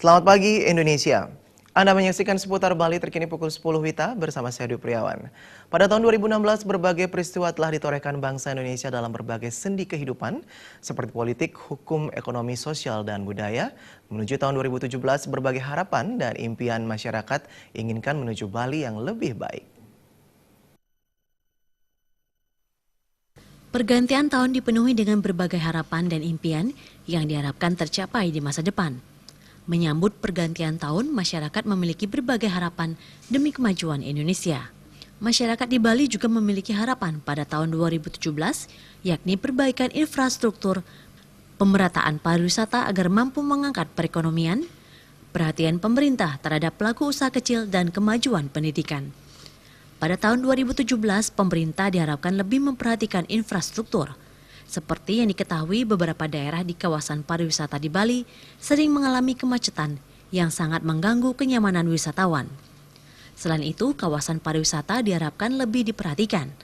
Selamat pagi Indonesia. Anda menyaksikan seputar Bali terkini pukul 10 WITA bersama saya Dwi Priawan. Pada tahun 2016 berbagai peristiwa telah ditorehkan bangsa Indonesia dalam berbagai sendi kehidupan seperti politik, hukum, ekonomi, sosial, dan budaya. Menuju tahun 2017 berbagai harapan dan impian masyarakat inginkan menuju Bali yang lebih baik. Pergantian tahun dipenuhi dengan berbagai harapan dan impian yang diharapkan tercapai di masa depan. Menyambut pergantian tahun, masyarakat memiliki berbagai harapan demi kemajuan Indonesia. Masyarakat di Bali juga memiliki harapan pada tahun 2017, yakni perbaikan infrastruktur, pemerataan pariwisata agar mampu mengangkat perekonomian, perhatian pemerintah terhadap pelaku usaha kecil dan kemajuan pendidikan. Pada tahun 2017, pemerintah diharapkan lebih memperhatikan infrastruktur. Seperti yang diketahui, beberapa daerah di kawasan pariwisata di Bali sering mengalami kemacetan yang sangat mengganggu kenyamanan wisatawan. Selain itu, kawasan pariwisata diharapkan lebih diperhatikan.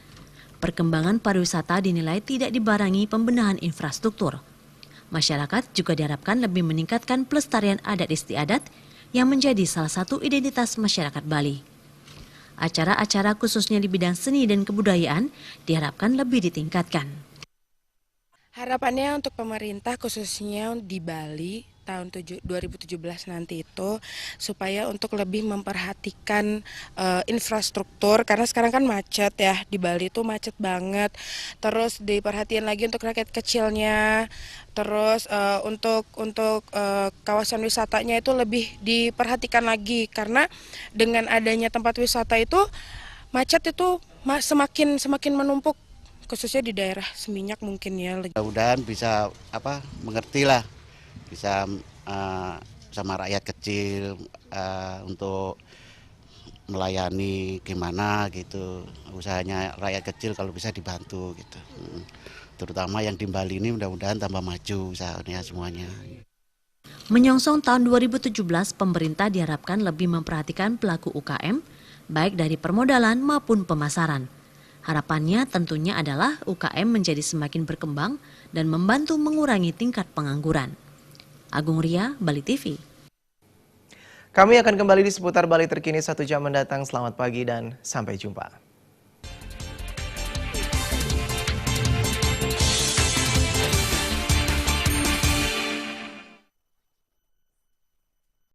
Perkembangan pariwisata dinilai tidak dibarengi pembenahan infrastruktur. Masyarakat juga diharapkan lebih meningkatkan pelestarian adat istiadat yang menjadi salah satu identitas masyarakat Bali. Acara-acara khususnya di bidang seni dan kebudayaan diharapkan lebih ditingkatkan. Harapannya untuk pemerintah khususnya di Bali tahun 2017 nanti itu supaya untuk lebih memperhatikan infrastruktur karena sekarang kan macet ya, di Bali itu macet banget. Terus diperhatiin lagi untuk rakyat kecilnya. Terus untuk kawasan wisatanya itu lebih diperhatikan lagi karena dengan adanya tempat wisata itu macet itu semakin menumpuk, khususnya di daerah Seminyak mungkin ya. Mudah-mudahan bisa mengerti lah, bisa sama rakyat kecil untuk melayani gimana gitu, usahanya rakyat kecil kalau bisa dibantu gitu. Terutama yang di Bali ini mudah-mudahan tambah maju usahanya semuanya. Menyongsong tahun 2017, pemerintah diharapkan lebih memperhatikan pelaku UKM, baik dari permodalan maupun pemasaran. Harapannya tentunya adalah UKM menjadi semakin berkembang dan membantu mengurangi tingkat pengangguran. Agung Ria, Bali TV. Kami akan kembali di seputar Bali terkini 1 jam mendatang. Selamat pagi dan sampai jumpa.